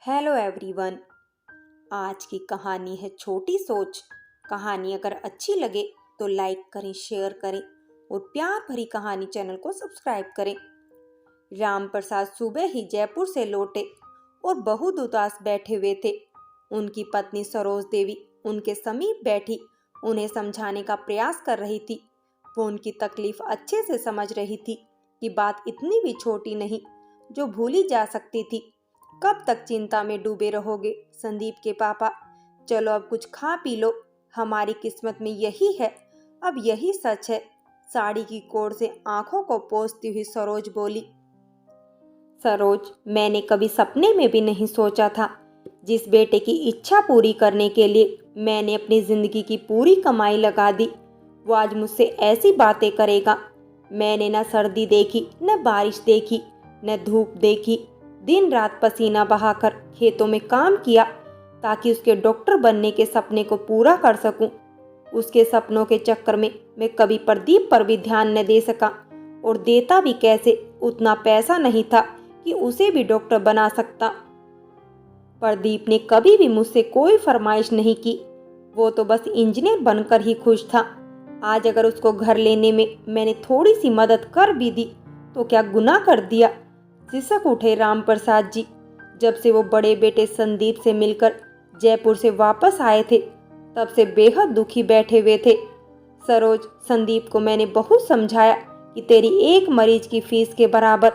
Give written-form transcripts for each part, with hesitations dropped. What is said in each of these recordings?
Hello everyone. आज की कहानी है छोटी सोच। कहानी अगर अच्छी लगे तो लाइक करें, शेयर करें और प्यार भरी कहानी चैनल को सब्सक्राइब करें। राम प्रसाद सुबह ही जयपुर से लौटे और बहुत उदास बैठे हुए थे। उनकी पत्नी सरोज देवी उनके समीप बैठी उन्हें समझाने का प्रयास कर रही थी। वो उनकी तकलीफ अच्छे से समझ रही थी कि बात इतनी भी छोटी नहीं जो भूली जा सकती थी। कब तक चिंता में डूबे रहोगे संदीप के पापा? चलो अब कुछ खा पी लो। हमारी किस्मत में यही है, अब यही सच है। साड़ी की कोर से आंखों को पोंछती हुई सरोज बोली। सरोज, मैंने कभी सपने में भी नहीं सोचा था जिस बेटे की इच्छा पूरी करने के लिए मैंने अपनी जिंदगी की पूरी कमाई लगा दी, वो आज मुझसे ऐसी बातें करेगा। मैंने न सर्दी देखी, न बारिश देखी, न धूप देखी। दिन रात पसीना बहाकर खेतों में काम किया ताकि उसके डॉक्टर बनने के सपने को पूरा कर सकूं। उसके सपनों के चक्कर में मैं कभी प्रदीप पर भी ध्यान न दे सका, और देता भी कैसे? उतना पैसा नहीं था कि उसे भी डॉक्टर बना सकता। प्रदीप ने कभी भी मुझसे कोई फरमाइश नहीं की, वो तो बस इंजीनियर बनकर ही खुश था। आज अगर उसको घर लेने में मैंने थोड़ी सी मदद कर भी दी तो क्या गुनाह कर दिया? सिसक उठे राम प्रसाद जी। जब से वो बड़े बेटे संदीप से मिलकर जयपुर से वापस आए थे तब से बेहद दुखी बैठे हुए थे। सरोज, संदीप को मैंने बहुत समझाया कि तेरी एक मरीज की फीस के बराबर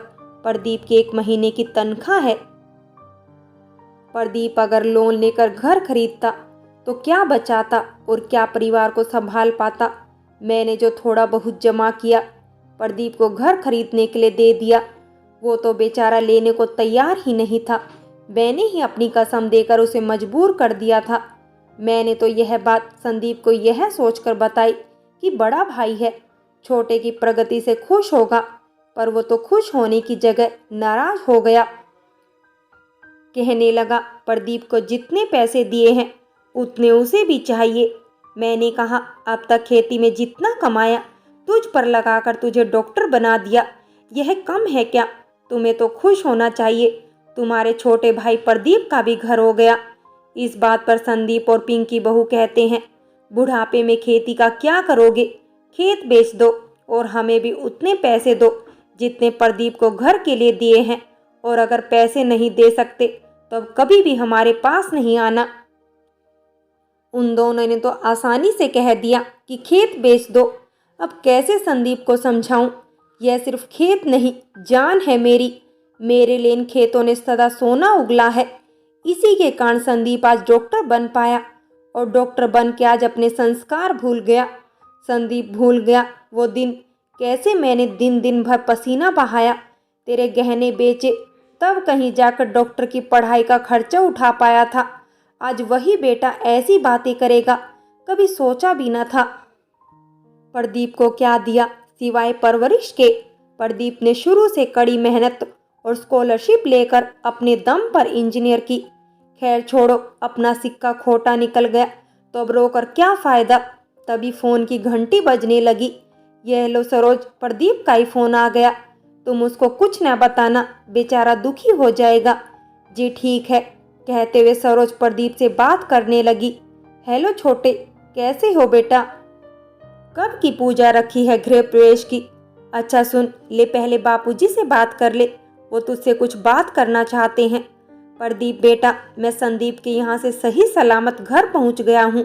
प्रदीप की एक महीने की तनख्वाह है। प्रदीप अगर लोन लेकर घर खरीदता तो क्या बचाता और क्या परिवार को संभाल पाता? मैंने जो थोड़ा बहुत जमा किया प्रदीप को घर खरीदने के लिए दे दिया। वो तो बेचारा लेने को तैयार ही नहीं था। मैंने ही अपनी कसम देकर उसे मजबूर कर दिया था। मैंने तो यह बात संदीप को यह सोचकर बताई कि बड़ा भाई है, छोटे की प्रगति से खुश होगा, पर वो तो खुश होने की जगह नाराज हो गया। कहने लगा, प्रदीप को जितने पैसे दिए हैं उतने उसे भी चाहिए। मैंने कहा, अब तक खेती में जितना कमाया तुझ पर लगाकर तुझे डॉक्टर बना दिया, यह कम है क्या? तुम्हें तो खुश होना चाहिए। तुम्हारे छोटे भाई प्रदीप का भी घर हो गया। इस बात पर संदीप और पिंकी बहू कहते हैं, बुढ़ापे में खेती का क्या करोगे? खेत बेच दो और हमें भी उतने पैसे दो जितने प्रदीप को घर के लिए दिए हैं, और अगर पैसे नहीं दे सकते तो अब कभी भी हमारे पास नहीं आना। उन दोनों ने तो आसानी से कह दिया कि खेत बेच दो। अब कैसे संदीप को समझाऊं? यह सिर्फ खेत नहीं, जान है मेरी। मेरे लिए इन खेतों ने सदा सोना उगला है। इसी के कारण संदीप आज डॉक्टर बन पाया, और डॉक्टर बन के आज अपने संस्कार भूल गया। संदीप भूल गया वो दिन, कैसे मैंने दिन दिन भर पसीना बहाया, तेरे गहने बेचे, तब कहीं जाकर डॉक्टर की पढ़ाई का खर्चा उठा पाया था। आज वही बेटा ऐसी बातें करेगा, कभी सोचा भी न था। प्रदीप को क्या दिया सिवाय परवरिश के? प्रदीप ने शुरू से कड़ी मेहनत और स्कॉलरशिप लेकर अपने दम पर इंजीनियर की। खैर छोड़ो, अपना सिक्का खोटा निकल गया तो अब रोकर क्या फायदा? तभी फोन की घंटी बजने लगी। यह लो सरोज, प्रदीप का ही फोन आ गया। तुम उसको कुछ न बताना, बेचारा दुखी हो जाएगा। जी ठीक है, कहते हुए सरोज प्रदीप से बात करने लगी। हेलो छोटे, कैसे हो बेटा? कब की पूजा रखी है गृह प्रवेश की? अच्छा सुन ले, पहले बापूजी से बात कर ले, वो तुझसे कुछ बात करना चाहते हैं। प्रदीप बेटा, मैं संदीप के यहाँ से सही सलामत घर पहुँच गया हूँ।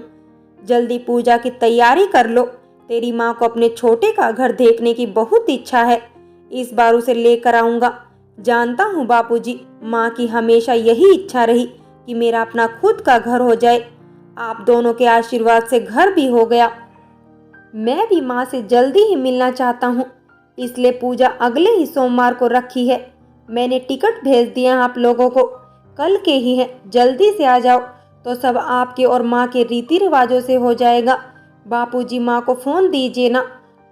जल्दी पूजा की तैयारी कर लो। तेरी माँ को अपने छोटे का घर देखने की बहुत इच्छा है। इस बार उसे लेकर आऊँगा। जानता हूँ बापूजी, माँ की हमेशा यही इच्छा रही कि मेरा अपना खुद का घर हो जाए। आप दोनों के आशीर्वाद से घर भी हो गया। मैं भी माँ से जल्दी ही मिलना चाहता हूँ, इसलिए पूजा अगले ही सोमवार को रखी है। मैंने टिकट भेज दिए आप लोगों को, कल के ही है। जल्दी से आ जाओ तो सब आपके और माँ के रीति रिवाजों से हो जाएगा। बापूजी, माँ को फ़ोन दीजिए ना,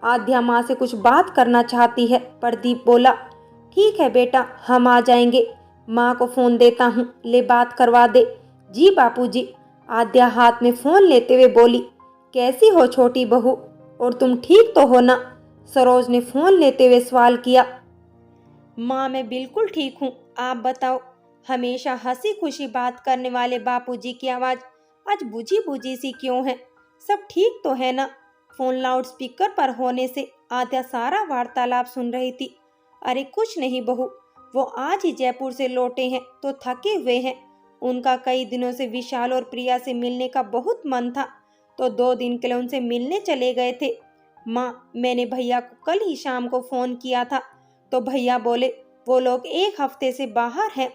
आद्या माँ से कुछ बात करना चाहती है। प्रदीप बोला। ठीक है बेटा, हम आ जाएंगे। माँ को फ़ोन देता हूँ, ले बात करवा दे। जी बापूजी, आद्या हाथ में फ़ोन लेते हुए बोली। कैसी हो छोटी बहू, और तुम ठीक तो हो ना? सरोज ने फ़ोन लेते हुए सवाल किया। माँ, मैं बिल्कुल ठीक हूँ, आप बताओ। हमेशा हंसी खुशी बात करने वाले बापूजी की आवाज आज बुझी बुझी सी क्यों है? सब ठीक तो है ना? फोन लाउड स्पीकर पर होने से आद्या सारा वार्तालाप सुन रही थी। अरे कुछ नहीं बहू, वो आज ही जयपुर से लौटे हैं तो थके हुए हैं। उनका कई दिनों से विशाल और प्रिया से मिलने का बहुत मन था तो 2 दिन के लिए उनसे मिलने चले गए थे। माँ, मैंने भैया को कल ही शाम को फोन किया था तो भैया बोले वो लोग 1 हफ्ते से बाहर हैं,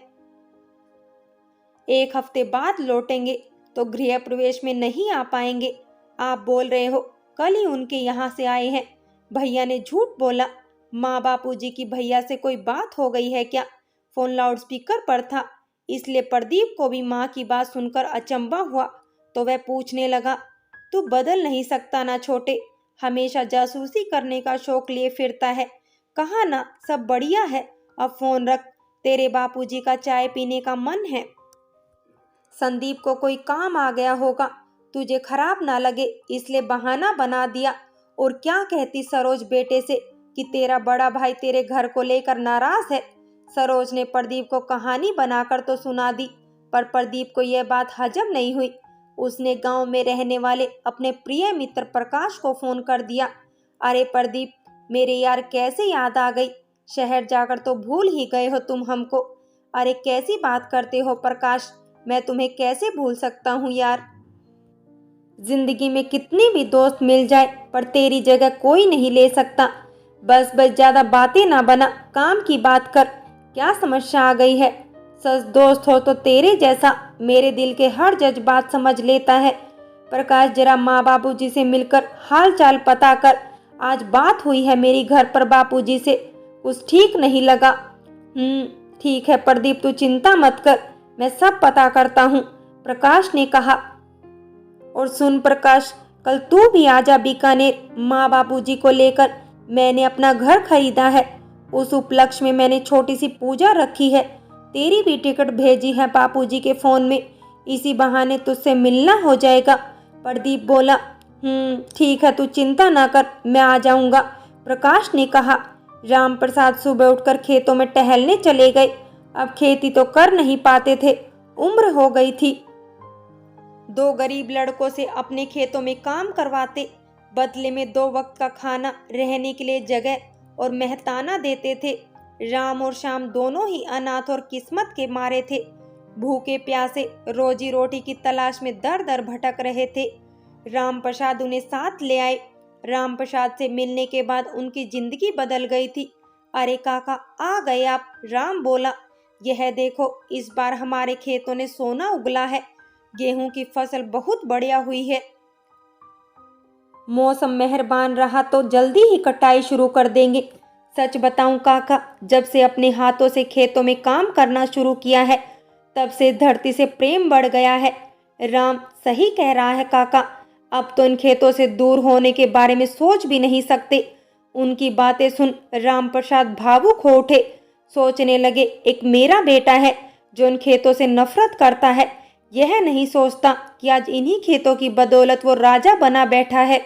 1 हफ्ते बाद लौटेंगे तो गृह प्रवेश में नहीं आ पाएंगे। आप बोल रहे हो कल ही उनके यहाँ से आए हैं। भैया ने झूठ बोला। माँ बापूजी की भैया से कोई बात हो गई है क्या? फोन लाउड स्पीकर पर था इसलिए प्रदीप को भी माँ की बात सुनकर अचंभा हुआ तो वह पूछने लगा, तू बदल नहीं सकता ना छोटे, हमेशा जासूसी करने का शौक लिए फिरता है। कहा ना सब बढ़िया है, अब फोन रख, तेरे बापूजी का चाय पीने का मन है। संदीप को कोई काम आ गया होगा, तुझे खराब ना लगे इसलिए बहाना बना दिया। और क्या कहती सरोज बेटे से कि तेरा बड़ा भाई तेरे घर को लेकर नाराज है। सरोज ने प्रदीप को कहानी बनाकर तो सुना दी पर प्रदीप को यह बात हजम नहीं हुई। उसने गांव में रहने वाले अपने प्रिय मित्र प्रकाश को फोन कर दिया। अरे प्रदीप, मेरे यार कैसे याद आ गई, शहर जाकर तो भूल ही गए हो तुम हमको। अरे कैसी बात करते हो प्रकाश, मैं तुम्हें कैसे भूल सकता हूँ यार। जिंदगी में कितने भी दोस्त मिल जाए पर तेरी जगह कोई नहीं ले सकता। बस ज्यादा बातें ना बना, काम की बात कर। क्या समस्या आ गई है? सच दोस्त हो तो तेरे जैसा मेरे दिल के हर जज्बात समझ लेता है। प्रकाश, जरा माँ बापूजी से मिलकर हाल चाल पता कर। आज बात हुई है मेरी घर पर बापूजी से, कुछ ठीक नहीं लगा। ठीक है प्रदीप, तू चिंता मत कर, मैं सब पता करता हूँ, प्रकाश ने कहा। और सुन प्रकाश, कल तू भी आजा बीकानेर, माँ बापूजी को लेकर। मैंने अपना घर खरीदा है, उस उपलक्ष्य में मैंने छोटी सी पूजा रखी है। तेरी भी टिकट भेजी है बापूजी के फोन में, इसी बहाने तुझसे मिलना हो जाएगा। प्रदीप बोला, ठीक है, तू चिंता ना कर, मैं आ जाऊंगा, प्रकाश ने कहा। राम प्रसाद सुबह उठकर खेतों में टहलने चले गए। अब खेती तो कर नहीं पाते थे, उम्र हो गई थी। 2 गरीब लड़कों से अपने खेतों में काम करवाते, बदले में 2 वक्त का खाना, रहने के लिए जगह और मेहताना देते थे। राम और श्याम दोनों ही अनाथ और किस्मत के मारे थे, भूखे प्यासे रोजी रोटी की तलाश में दर दर भटक रहे थे। राम प्रसाद उन्हें साथ ले आए। राम प्रसाद से मिलने के बाद उनकी जिंदगी बदल गई थी। अरे काका, आ गए आप, राम बोला। यह देखो, इस बार हमारे खेतों ने सोना उगला है, गेहूं की फसल बहुत बढ़िया हुई है। मौसम मेहरबान रहा तो जल्दी ही कटाई शुरू कर देंगे। सच बताऊं काका, जब से अपने हाथों से खेतों में काम करना शुरू किया है तब से धरती से प्रेम बढ़ गया है। राम सही कह रहा है काका, अब तो इन खेतों से दूर होने के बारे में सोच भी नहीं सकते। उनकी बातें सुन राम प्रसाद भावुक हो उठे। सोचने लगे, एक मेरा बेटा है जो इन खेतों से नफरत करता है, यह नहीं सोचता कि आज इन्हीं खेतों की बदौलत वो राजा बना बैठा है।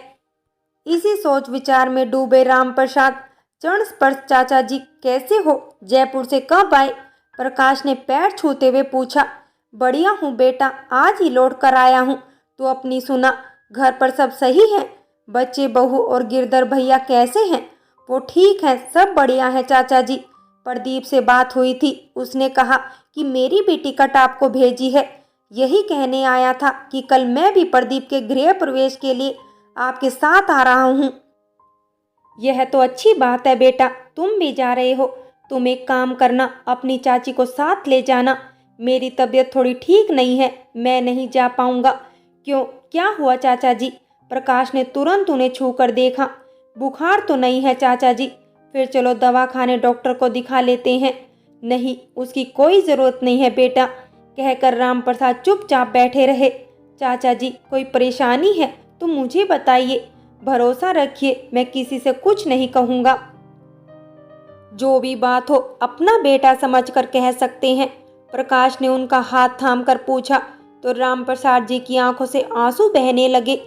इसी सोच विचार में डूबे राम प्रसाद। चरण स्पर्श, चाचा जी कैसे हो, जयपुर से कब आए? प्रकाश ने पैर छूते हुए पूछा। बढ़िया हूँ बेटा, आज ही लौट कर आया हूँ। तू अपनी सुना, घर पर सब सही है? बच्चे, बहू और गिरधर भैया कैसे हैं? वो ठीक है, सब बढ़िया है चाचा जी। प्रदीप से बात हुई थी, उसने कहा कि मेरी भी टिकट आपको भेजी है। यही कहने आया था कि कल मैं भी प्रदीप के गृह प्रवेश के लिए आपके साथ आ रहा हूँ। यह तो अच्छी बात है बेटा, तुम भी जा रहे हो। तुम एक काम करना, अपनी चाची को साथ ले जाना। मेरी तबीयत थोड़ी ठीक नहीं है, मैं नहीं जा पाऊंगा। क्यों, क्या हुआ चाचा जी? प्रकाश ने तुरंत उन्हें छू कर देखा। बुखार तो नहीं है चाचा जी, फिर चलो दवाखाने डॉक्टर को दिखा लेते हैं। नहीं, उसकी कोई ज़रूरत नहीं है बेटा, कहकर राम प्रसाद चुपचाप बैठे रहे। चाचा जी, कोई परेशानी है तो मुझे बताइए, भरोसा रखिए, मैं किसी से कुछ नहीं कहूँगा। जो भी बात हो अपना बेटा समझकर कह सकते हैं, प्रकाश ने उनका हाथ थामकर पूछा तो राम प्रसाद जी की आंखों से आंसू बहने लगे।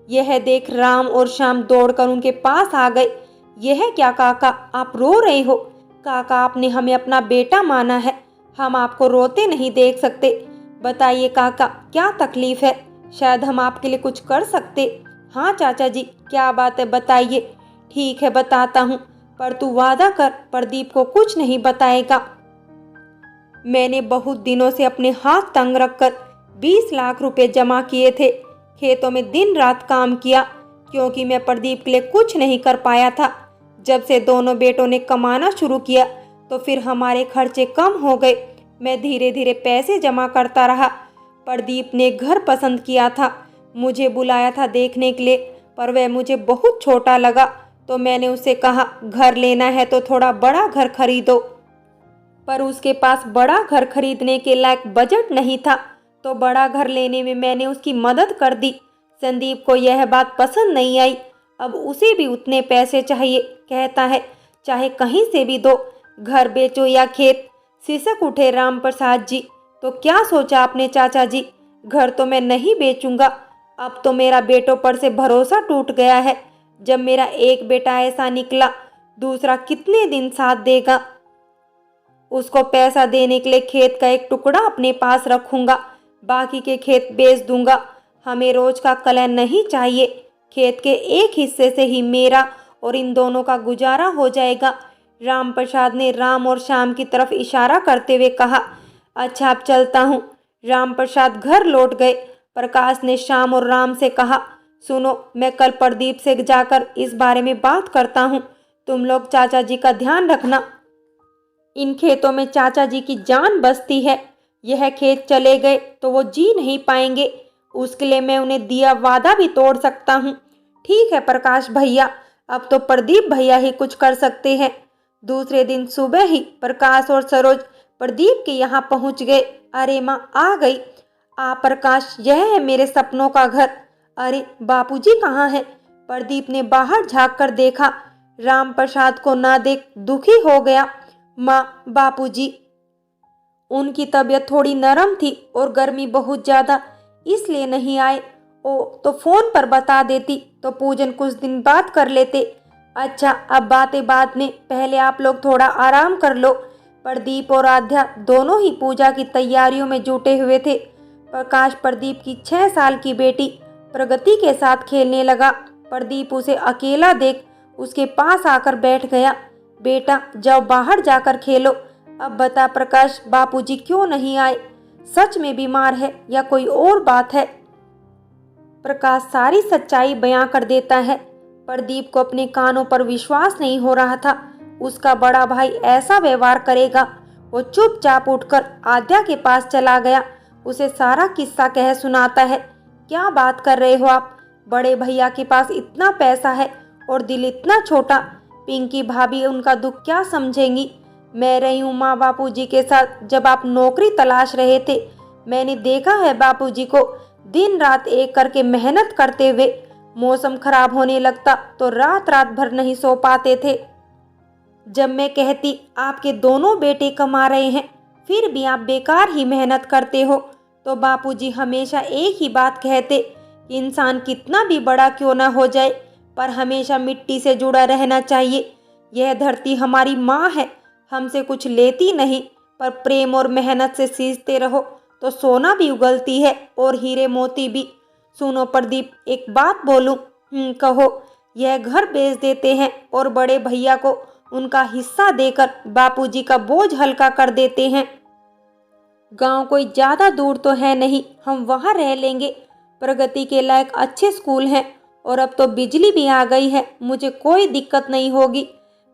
यह देख राम और श्याम दौड़कर उनके पास आ गए। यह क्या काका, आप रो रहे हो? काका, आपने हमें अपना बेटा माना है, हम आपको रोते नहीं देख सकते। बताइए काका, क्या तकलीफ है? शायद हम आपके लिए कुछ कर सकते। हाँ चाचा जी, क्या बात है बताइए। ठीक है बताता हूँ, पर तू वादा कर प्रदीप को कुछ नहीं बताएगा। मैंने बहुत दिनों से अपने हाथ तंग रखकर 20 लाख रुपए जमा किए थे। खेतों में दिन रात काम किया, क्योंकि मैं प्रदीप के लिए कुछ नहीं कर पाया था। जब से दोनों बेटों ने कमाना शुरू किया तो फिर हमारे खर्चे कम हो गए। मैं धीरे धीरे पैसे जमा करता रहा। प्रदीप ने घर पसंद किया था, मुझे बुलाया था देखने के लिए, पर वह मुझे बहुत छोटा लगा। तो मैंने उसे कहा, घर लेना है तो थोड़ा बड़ा घर खरीदो। पर उसके पास बड़ा घर खरीदने के लायक बजट नहीं था, तो बड़ा घर लेने में मैंने उसकी मदद कर दी। संदीप को यह बात पसंद नहीं आई। अब उसे भी उतने पैसे चाहिए। कहता है चाहे कहीं से भी दो, घर बेचो या खेत। सिसक उठे राम प्रसाद जी। तो क्या सोचा आपने चाचा जी? घर तो मैं नहीं बेचूंगा। अब तो मेरा बेटों पर से भरोसा टूट गया है। जब मेरा एक बेटा ऐसा निकला, दूसरा कितने दिन साथ देगा? उसको पैसा देने के लिए खेत का एक टुकड़ा अपने पास रखूंगा, बाकी के खेत बेच दूंगा। हमें रोज का कलह नहीं चाहिए। खेत के एक हिस्से से ही मेरा और इन दोनों का गुजारा हो जाएगा। राम प्रसाद ने राम और श्याम की तरफ इशारा करते हुए कहा, अच्छा अब चलता हूँ। राम प्रसाद घर लौट गए। प्रकाश ने श्याम और राम से कहा, सुनो, मैं कल प्रदीप से जाकर इस बारे में बात करता हूँ। तुम लोग चाचा जी का ध्यान रखना। इन खेतों में चाचा जी की जान बसती है। यह खेत चले गए तो वो जी नहीं पाएंगे। उसके लिए मैं उन्हें दिया वादा भी तोड़ सकता हूँ। ठीक है प्रकाश भैया, अब तो प्रदीप भैया ही कुछ कर सकते हैं। दूसरे दिन सुबह ही प्रकाश और सरोज प्रदीप के यहाँ पहुँच गए। अरे माँ आ गई। आ प्रकाश, यह है मेरे सपनों का घर। अरे बापूजी कहाँ है? प्रदीप ने बाहर झाँक कर देखा। राम प्रसाद को ना देख दुखी हो गया। माँ, बापूजी। उनकी तबीयत थोड़ी नरम थी और गर्मी बहुत ज्यादा, इसलिए नहीं आए। ओ तो फोन पर बता देती तो पूजन कुछ दिन बाद कर लेते। अच्छा अब बातें बाद में, पहले आप लोग थोड़ा आराम कर लो। प्रदीप और आध्या दोनों ही पूजा की तैयारियों में जुटे हुए थे। प्रकाश प्रदीप की 6 साल की बेटी प्रगति के साथ खेलने लगा। प्रदीप उसे अकेला देख उसके पास आकर बैठ गया। बेटा जाओ बाहर जाकर खेलो। अब बता प्रकाश, बापूजी क्यों नहीं आए? सच में बीमार है या कोई और बात है? प्रकाश सारी सच्चाई बयां कर देता है। प्रदीप को अपने कानों पर विश्वास नहीं हो रहा था। उसका बड़ा भाई ऐसा व्यवहार करेगा। वो चुपचाप उठकर आद्या के पास चला गया। उसे सारा किस्सा कह सुनाता है। क्या बात कर रहे हो आप? बड़े भैया के पास इतना पैसा है और दिल इतना छोटा। पिंकी भाभी उनका दुख क्या समझेंगी? मैं रही हूँ माँ बापूजी के साथ जब आप नौकरी तलाश रहे थे। मैंने देखा है बापूजी को दिन रात एक करके मेहनत करते हुए। मौसम खराब होने लगता तो रात रात भर नहीं सो पाते थे। जब मैं कहती आपके दोनों बेटे कमा रहे हैं, फिर भी आप बेकार ही मेहनत करते हो, तो बापूजी हमेशा एक ही बात कहते कि इंसान कितना भी बड़ा क्यों ना हो जाए, पर हमेशा मिट्टी से जुड़ा रहना चाहिए। यह धरती हमारी माँ है, हमसे कुछ लेती नहीं, पर प्रेम और मेहनत से सींचते रहो तो सोना भी उगलती है और हीरे मोती भी। सुनो प्रदीप, एक बात बोलूं? कहो। यह घर बेच देते हैं और बड़े भैया को उनका हिस्सा देकर बापूजी का बोझ हल्का कर देते हैं। गांव कोई ज्यादा दूर तो है नहीं, हम वहां रह लेंगे। प्रगति के लायक अच्छे स्कूल हैं और अब तो बिजली भी आ गई है, मुझे कोई दिक्कत नहीं होगी।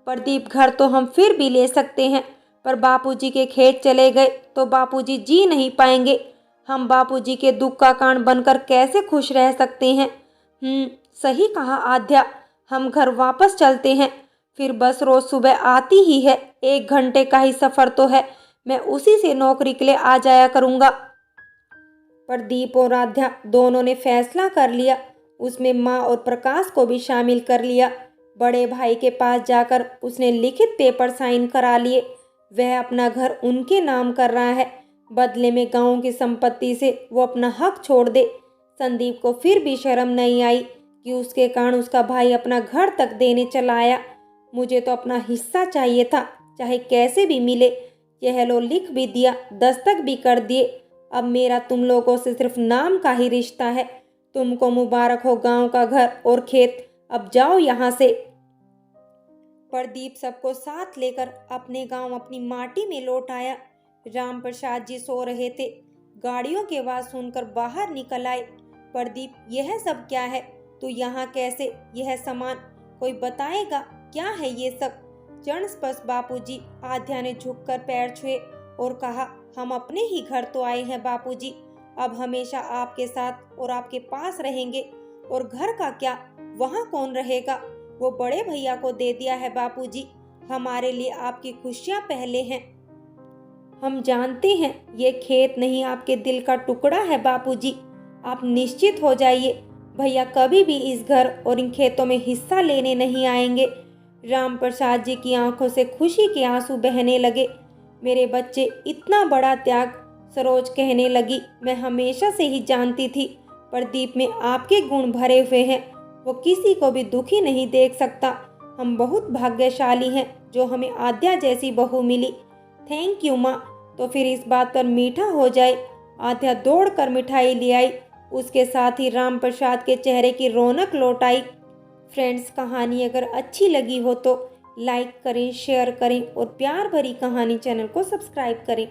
प्रदीप घर तो हम फिर भी ले सकते हैं, पर बापूजी के खेत चले गए तो बापूजी जी नहीं पाएंगे। हम बापूजी के दुख का कारण बनकर कैसे खुश रह सकते हैं? सही कहा आद्या, हम घर वापस चलते हैं। फिर बस रोज सुबह आती ही है, 1 घंटे का ही सफर तो है। मैं उसी से नौकरी के लिए आ जाया करूंगा। प्रदीप और आध्या दोनों ने फैसला कर लिया। उसमें माँ और प्रकाश को भी शामिल कर लिया। बड़े भाई के पास जाकर उसने लिखित पेपर साइन करा लिए। वह अपना घर उनके नाम कर रहा है। बदले में गांव की संपत्ति से वो अपना हक छोड़ दे। संदीप को फिर भी शर्म नहीं आई कि उसके कारण उसका भाई अपना घर तक देने चला आया। मुझे तो अपना हिस्सा चाहिए था, चाहे कैसे भी मिले। यह लो लिख भी दिया, दस्तक भी कर दिए। अब मेरा तुम लोगों से सिर्फ नाम का ही रिश्ता है। तुमको मुबारक हो गांव का घर और खेत, अब जाओ यहाँ से। प्रदीप सबको साथ लेकर अपने गांव अपनी माटी में लौट आया। राम प्रसाद जी सो रहे थे। गाड़ियों की आवाज सुनकर बाहर निकल आए। प्रदीप, यह सब क्या है? तू यहाँ कैसे? यह सामान कोई बताएगा क्या है ये सब? चरण स्पर्श बापूजी, आध्या ने झुककर पैर छुए और कहा, हम अपने ही घर तो आए हैं बापूजी, अब हमेशा आपके साथ और आपके पास रहेंगे। और घर का क्या, वहाँ कौन रहेगा? वो बड़े भैया को दे दिया है बापूजी। हमारे लिए आपकी खुशियाँ पहले हैं। हम जानते हैं ये खेत नहीं, आपके दिल का टुकड़ा है बापूजी। आप निश्चित हो जाइए, भैया कभी भी इस घर और इन खेतों में हिस्सा लेने नहीं आएंगे। राम प्रसाद जी की आंखों से खुशी के आंसू बहने लगे। मेरे बच्चे, इतना बड़ा त्याग। सरोज कहने लगी, मैं हमेशा से ही जानती थी प्रदीप में आपके गुण भरे हुए हैं। वो किसी को भी दुखी नहीं देख सकता। हम बहुत भाग्यशाली हैं जो हमें आद्या जैसी बहू मिली। थैंक यू माँ। तो फिर इस बात पर मीठा हो जाए। आद्या दौड़कर मिठाई ले आई। उसके साथ ही राम प्रसाद के चेहरे की रौनक लौट आई। फ्रेंड्स, कहानी अगर अच्छी लगी हो तो लाइक करें, शेयर करें और प्यार भरी कहानी चैनल को सब्सक्राइब करें।